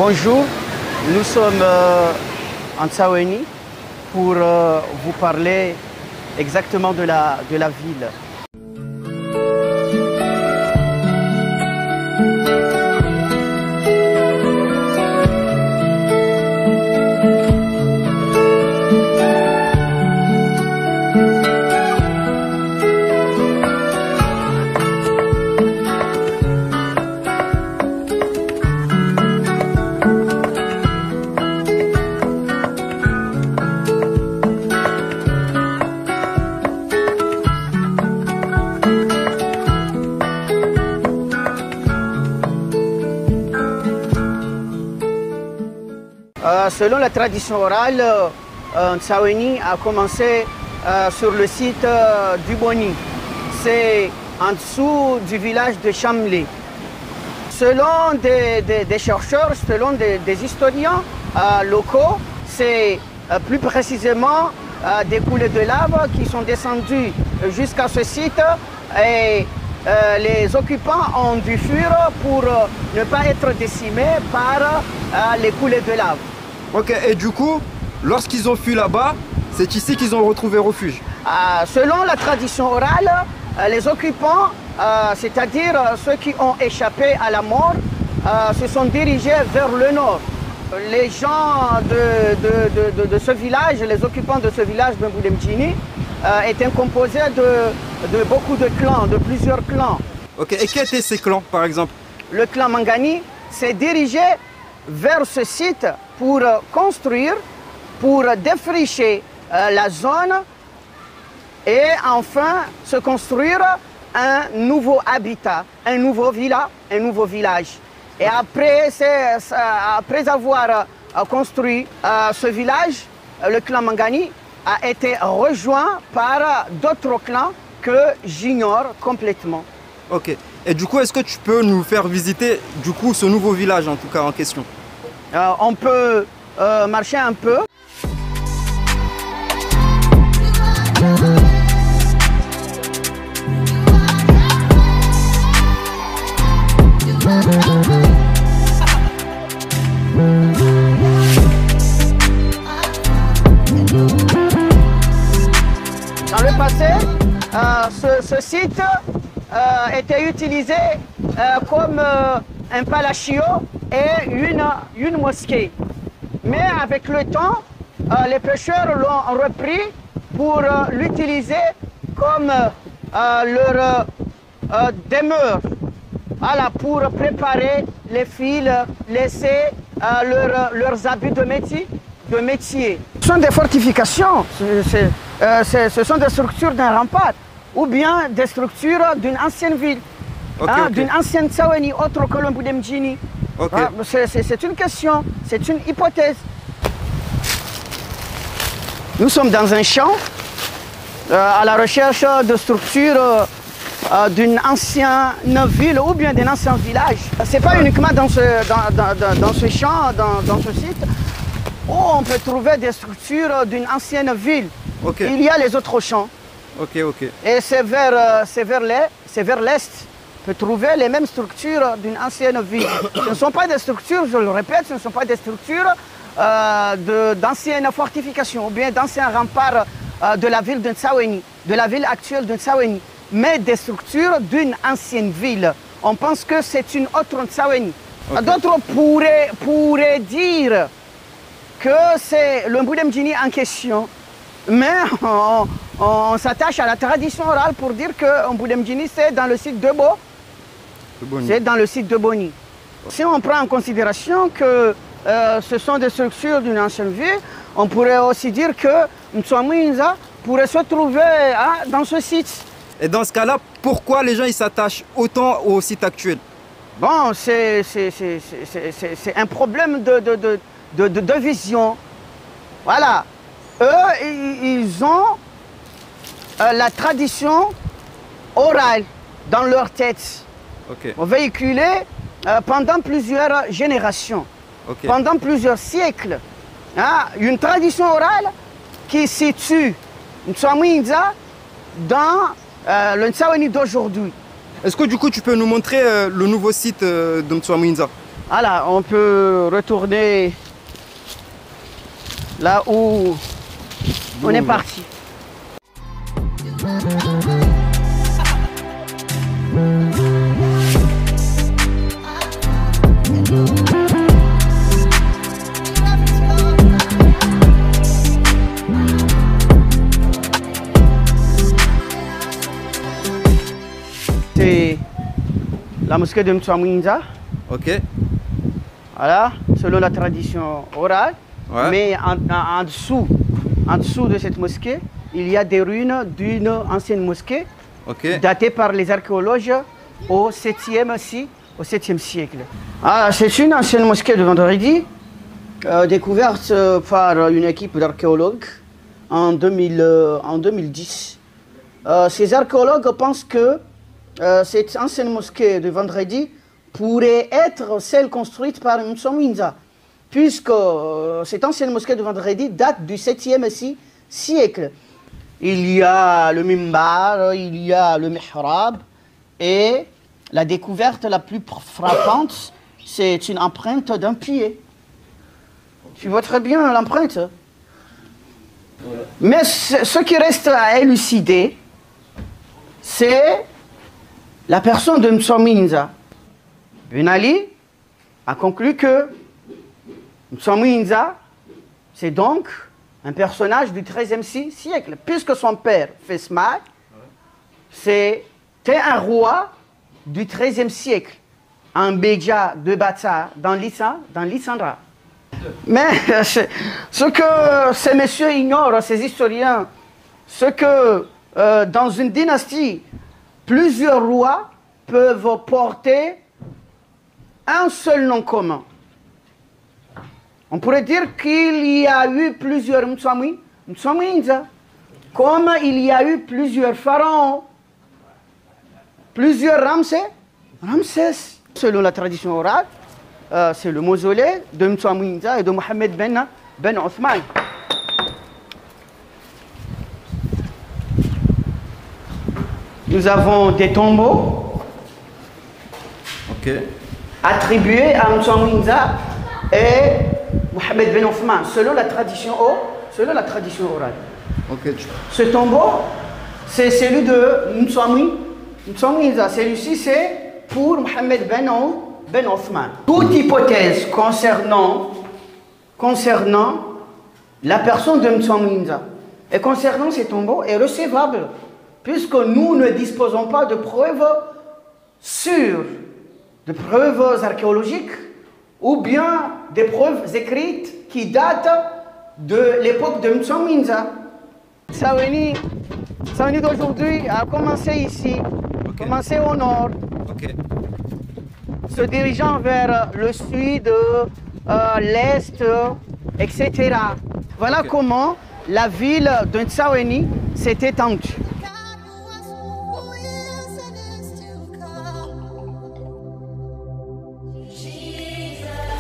Bonjour, nous sommes en Tsaweni pour vous parler exactement de la ville. Selon la tradition orale, Tsaweni a commencé sur le site du Boni. C'est en dessous du village de Chamlé. Selon des chercheurs, selon des historiens locaux, c'est plus précisément des coulées de lave qui sont descendues jusqu'à ce site et les occupants ont dû fuir pour ne pas être décimés par les coulées de lave. Ok, et du coup, lorsqu'ils ont fui là-bas, c'est ici qu'ils ont retrouvé refuge. Selon la tradition orale, les occupants, c'est-à-dire ceux qui ont échappé à la mort, se sont dirigés vers le nord. Les gens de ce village, les occupants de ce village de Mboulemdjini, étaient composés de beaucoup de clans, de plusieurs clans. Ok, et quels étaient ces clans, par exemple? Le clan Mangani s'est dirigé vers ce site pour construire, pour défricher la zone et enfin se construire un nouveau habitat, un nouveau village. Et après avoir construit ce village, le clan Mangani a été rejoint par d'autres clans que j'ignore complètement. Ok. Et du coup, est-ce que tu peux nous faire visiter du coup ce nouveau village en tout cas en question? On peut marcher un peu. Dans le passé, ce site était utilisé comme un palachio et une mosquée. Mais avec le temps, les pêcheurs l'ont repris pour l'utiliser comme leur demeure. Voilà, pour préparer les fils, laisser leurs habits de métier. Ce sont des fortifications, ce sont des structures d'un rempart ou bien des structures d'une ancienne ville, d'une ancienne Tsaweni autre que le Mboulemdjini. C'est une question, c'est une hypothèse. Nous sommes dans un champ à la recherche de structures d'une ancienne ville ou bien d'un ancien village. Ce n'est pas uniquement dans ce champ, dans ce site, où on peut trouver des structures d'une ancienne ville. Il y a les autres champs. Et c'est vers l'est. On peut trouver les mêmes structures d'une ancienne ville. Ce ne sont pas des structures, je le répète, ce ne sont pas des structures d'anciennes fortifications ou bien d'anciens remparts de la ville de Tsaweni, de la ville actuelle de Tsaweni, mais des structures d'une ancienne ville. On pense que c'est une autre Tsaweni. D'autres pourraient dire que c'est le Mboulemdjini en question, mais on s'attache à la tradition orale pour dire que Mboulemdjini c'est dans le site de Bo. C'est dans le site de Boni. Si on prend en considération que ce sont des structures d'une ancienne ville, on pourrait aussi dire que Mtswamuinza pourrait se trouver dans ce site. Et dans ce cas-là, pourquoi les gens s'attachent autant au site actuel? Bon, c'est un problème de vision. Voilà. Eux, ils ont la tradition orale dans leur tête. Véhiculée pendant plusieurs générations, pendant plusieurs siècles. Une tradition orale qui situe Mtswamuinza dans le Tsaweni d'aujourd'hui. Est-ce que du coup tu peux nous montrer le nouveau site de Mtswamuinza? Voilà, on peut retourner là où on est parti. C'est la mosquée de Mtsamouinza. Ok. Voilà, selon la tradition orale. Ouais. Mais en dessous de cette mosquée, il y a des ruines d'une ancienne mosquée Ok. datée par les archéologues au 7e siècle. Ah, c'est une ancienne mosquée de Vendredi, découverte par une équipe d'archéologues en 2010. Ces archéologues pensent que cette ancienne mosquée de Vendredi pourrait être celle construite par Mtsamouinza, puisque cette ancienne mosquée de Vendredi date du 7e siècle. Il y a le mimbar, il y a le mihrab, et la découverte la plus frappante, c'est une empreinte d'un pied. Tu vois très bien l'empreinte. Mais ce qui reste à élucider, c'est la personne de Mtsamouinza. Ben Ali a conclu que Mtsamouinza, c'est donc un personnage du XIIIe siècle, puisque son père, Fesma, c'était un roi du XIIIe siècle, un Béja de Bata dans l'Issandra. Mais ce que ces messieurs ignorent, ces historiens, c'est que dans une dynastie, plusieurs rois peuvent porter un seul nom commun. On pourrait dire qu'il y a eu plusieurs Mtsamouinza, comme il y a eu plusieurs pharaons, plusieurs Ramsès. Selon la tradition orale, c'est le mausolée de Mtsamouinza et de Mohammed ben Othman. Nous avons des tombeaux attribués à Mtsamouinza et Mohammed ben Othman, selon la tradition orale. Ce tombeau, c'est celui de Mtsamouinza. Celui-ci, c'est pour Mohammed ben Othman. Toute hypothèse concernant la personne de Mtsamouinza et concernant ces tombeaux est recevable, puisque nous ne disposons pas de preuves sûres, de preuves archéologiques, ou bien des preuves écrites qui datent de l'époque de Mtsamouinza. Tsaweni d'aujourd'hui a commencé ici, commencé au nord, se dirigeant vers le sud, l'est, etc. Voilà comment la ville de Tsaweni s'est étendue.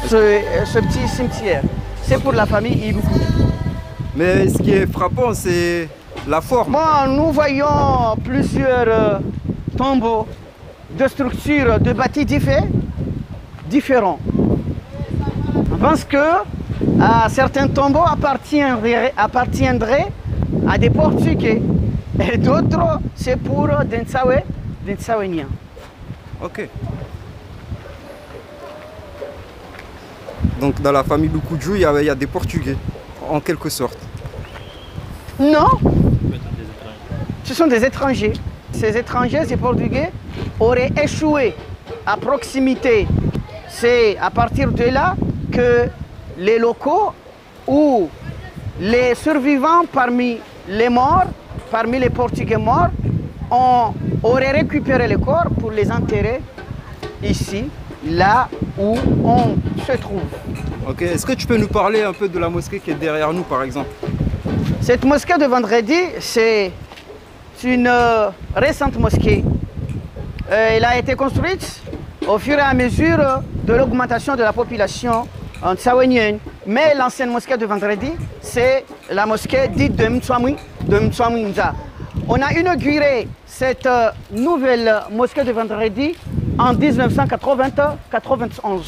Ce petit cimetière, c'est pour la famille Iboukou. Mais ce qui est frappant, c'est la forme. Bon, nous voyons plusieurs tombeaux de structures de bâtis différents. On pense que certains tombeaux appartiendraient à des Portugais et d'autres, c'est pour des Tsawéniens. Ok. Donc dans la famille Lukuju, il y a des Portugais, en quelque sorte. Non, ce sont des étrangers. Ces étrangers, ces Portugais, auraient échoué à proximité. C'est à partir de là que les locaux ou les survivants parmi les morts, parmi les Portugais morts, auraient récupéré les corps pour les enterrer ici, là où on se trouve. Ok, est-ce que tu peux nous parler un peu de la mosquée qui est derrière nous, par exemple? Cette mosquée de Vendredi, c'est une récente mosquée. Elle a été construite au fur et à mesure de l'augmentation de la population tsawénienne. Mais l'ancienne mosquée de Vendredi, c'est la mosquée dite de Mtsamouinza. On a inauguré cette nouvelle mosquée de Vendredi en 1991.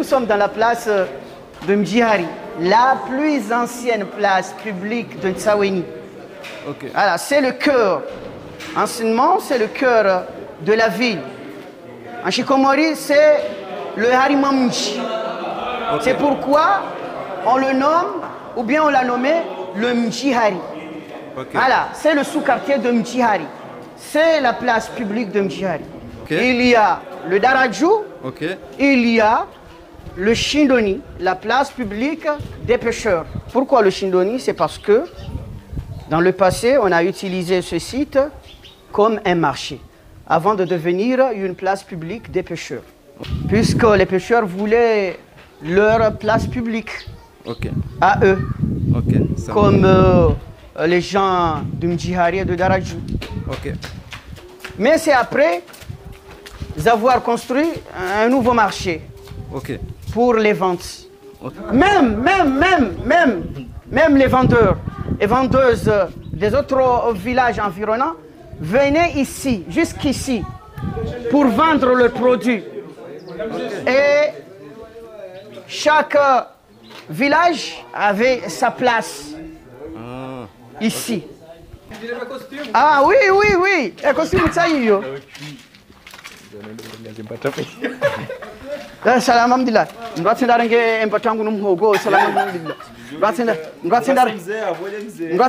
sommes dans la place de Mjihari, la plus ancienne place publique de Ntsaweni. Ok. Voilà, c'est le cœur. Anciennement, c'est le cœur de la ville. En Chikomori, c'est le Harimamji. Ok. C'est pourquoi on le nomme, ou bien on l'a nommé, le Mjihari. Ok. Voilà, c'est le sous-quartier de Mjihari. C'est la place publique de Mjihari. Ok. Il y a le Darajou, Ok. il y a le Shindoni, la place publique des pêcheurs. Pourquoi le Shindoni? C'est parce que dans le passé, on a utilisé ce site comme un marché, avant de devenir une place publique des pêcheurs. Puisque les pêcheurs voulaient leur place publique Ok. à eux, Ok. Ça comme les gens de Mjihari et de Darajou. Ok. Mais c'est après avoir construit un nouveau marché Ok. pour les ventes. Ok. Même les vendeurs et vendeuses des autres villages environnants venaient ici, jusqu'ici, pour vendre leurs produits. Et chaque village avait sa place Ah. ici. Ah oui, oui, oui. É costume de sair. Salam alhamdulillah. Ndoa sendara nge embatangu numhogo. Salam alhamdulillah. Ndoa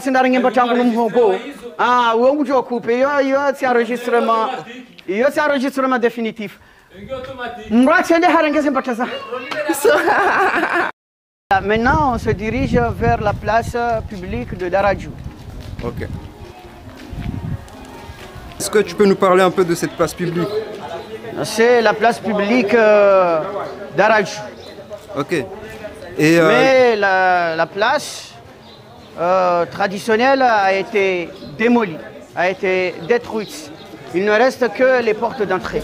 sendara nge embatangu numhogo. Ah, o onde eu ocupe. Eu se enregistrement. Eu se enregistrement définitif. Ndoa sendara nge embataza. Maintenant, on se dirige vers la place publique de Darajou. Ok. Est-ce que tu peux nous parler un peu de cette place publique? C'est la place publique d'Arajou. Ok. Et Mais la place traditionnelle a été démolie, a été détruite. Il ne reste que les portes d'entrée.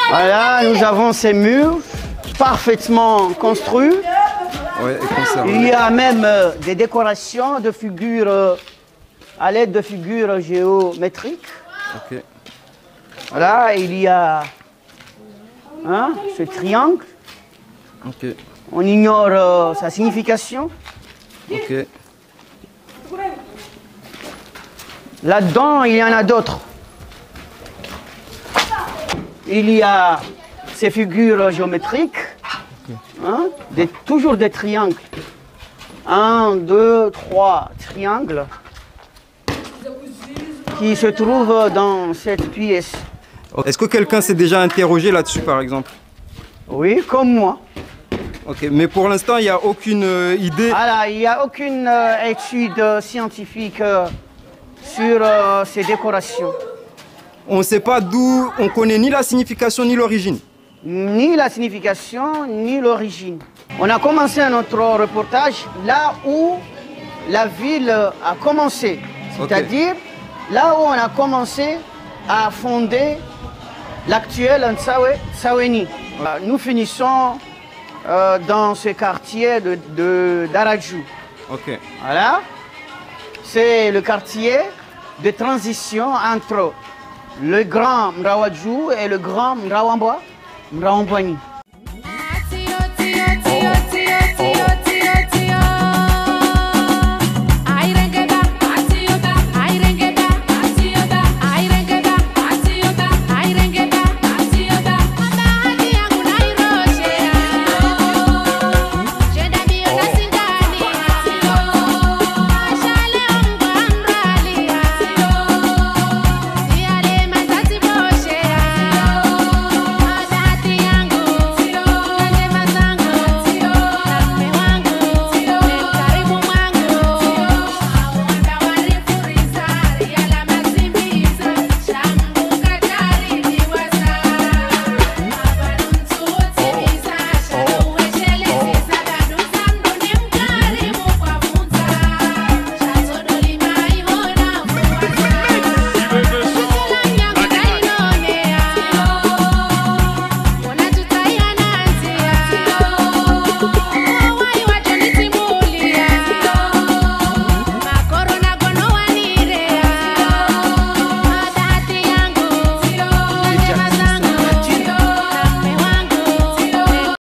Voilà, nous avons ces murs parfaitement construits. ouais, et conservé. Il y a même des décorations de figures à l'aide de figures géométriques. Ok. Voilà, il y a ce triangle. Ok. On ignore sa signification. Ok. Là-dedans, il y en a d'autres. Il y a ces figures géométriques, toujours des triangles. 1, 2, 3 triangles qui se trouvent dans cette pièce. Est-ce que quelqu'un s'est déjà interrogé là-dessus, par exemple? Oui, comme moi. Ok, mais pour l'instant, il n'y a aucune idée. Voilà, il n'y a aucune étude scientifique sur ces décorations. On ne sait pas d'où, on connaît ni la signification ni l'origine. Ni la signification, ni l'origine. On a commencé notre reportage là où la ville a commencé. C'est-à-dire là où on a commencé à fonder l'actuel Ntsaweni. Nous finissons dans ce quartier de Darajou. Ok. Voilà. C'est le quartier de transition entre le grand Mrawajou et le grand Mrawambwani.